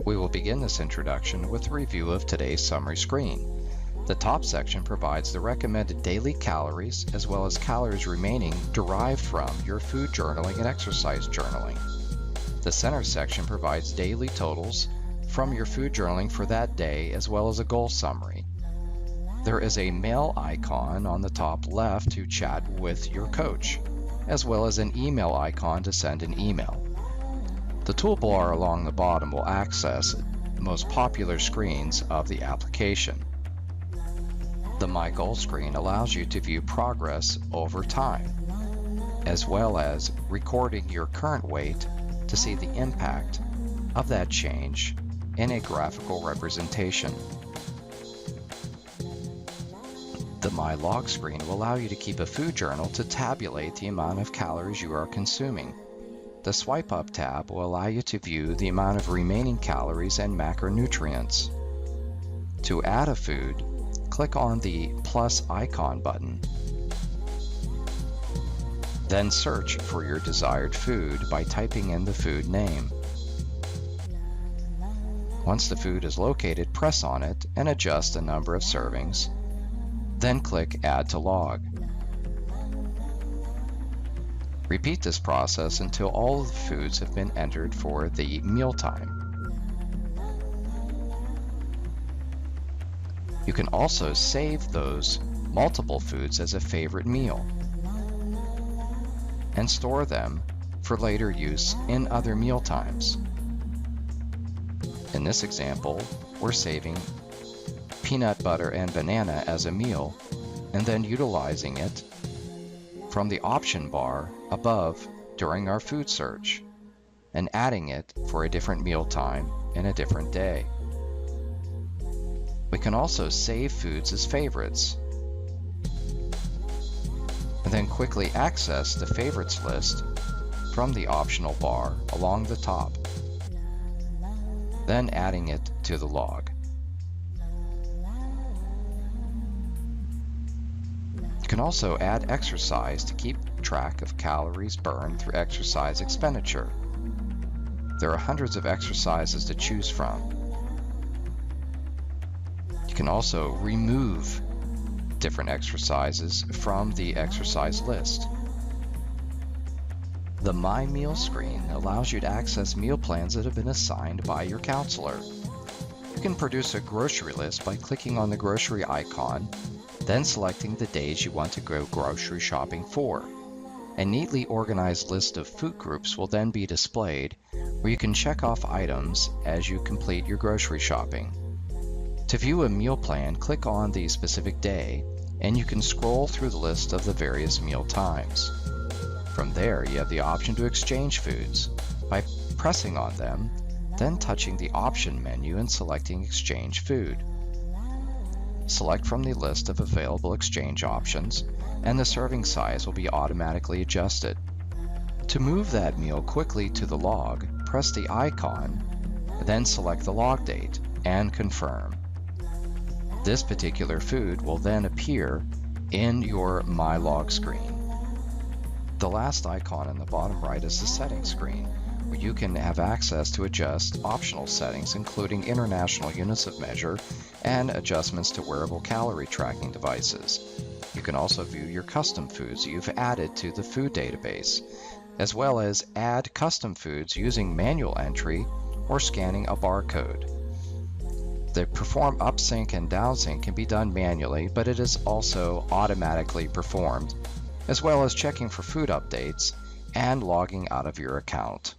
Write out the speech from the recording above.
We will begin this introduction with a review of today's summary screen. The top section provides the recommended daily calories as well as calories remaining derived from your food journaling and exercise journaling. The center section provides daily totals from your food journaling for that day as well as a goal summary. There is a mail icon on the top left to chat with your coach, as well as an email icon to send an email. The toolbar along the bottom will access the most popular screens of the application. The My Goal screen allows you to view progress over time, as well as recording your current weight to see the impact of that change in a graphical representation. The My Log screen will allow you to keep a food journal to tabulate the amount of calories you are consuming. The Swipe Up tab will allow you to view the amount of remaining calories and macronutrients. To add a food, click on the plus icon button. Then search for your desired food by typing in the food name. Once the food is located, press on it and adjust the number of servings. Then click Add to Log. Repeat this process until all of the foods have been entered for the mealtime. You can also save those multiple foods as a favorite meal and store them for later use in other meal times. In this example, we're saving peanut butter and banana as a meal and then utilizing it from the option bar above during our food search and adding it for a different meal time in a different day. We can also save foods as favorites and then quickly access the favorites list from the optional bar along the top, then adding it to the log. You can also add exercise to keep track of calories burned through exercise expenditure. There are hundreds of exercises to choose from. You can also remove different exercises from the exercise list. The My Meal screen allows you to access meal plans that have been assigned by your counselor. You can produce a grocery list by clicking on the grocery icon, then selecting the days you want to go grocery shopping for. A neatly organized list of food groups will then be displayed where you can check off items as you complete your grocery shopping. To view a meal plan, click on the specific day and you can scroll through the list of the various meal times. From there, you have the option to exchange foods by pressing on them, then touching the option menu and selecting Exchange Food. Select from the list of available exchange options, and the serving size will be automatically adjusted. To move that meal quickly to the log, press the icon, then select the log date and confirm. This particular food will then appear in your My Log screen. The last icon in the bottom right is the settings screen, where you can have access to adjust optional settings including international units of measure and adjustments to wearable calorie tracking devices. You can also view your custom foods you've added to the food database, as well as add custom foods using manual entry or scanning a barcode. The perform upsync and downsync can be done manually, but it is also automatically performed, as well as checking for food updates and logging out of your account.